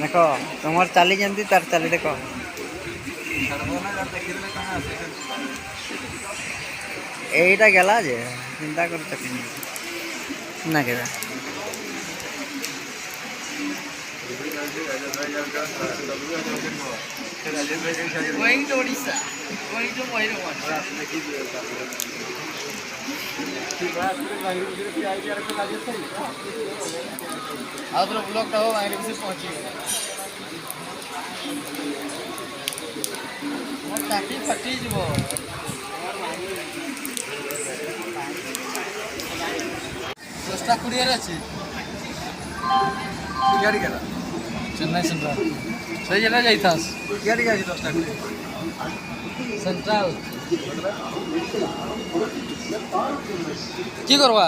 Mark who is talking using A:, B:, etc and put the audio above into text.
A: देख तुम चाली जमी तार चाली देख এইটা গেলা যে চিন্তা করে চাকরি না কেবা
B: going to Odisha, going to Moirungan. आप लोग ब्लॉग का हो आगे से पहुंची और काफी फटी जो दोस्ता कुरियर अच्छी
A: गाड़ी गला
B: चेन्नई सेंट्रल सही जगह जाई था
A: गाड़ी गाड़ी दोस्ता
B: सेंट्रल की करवा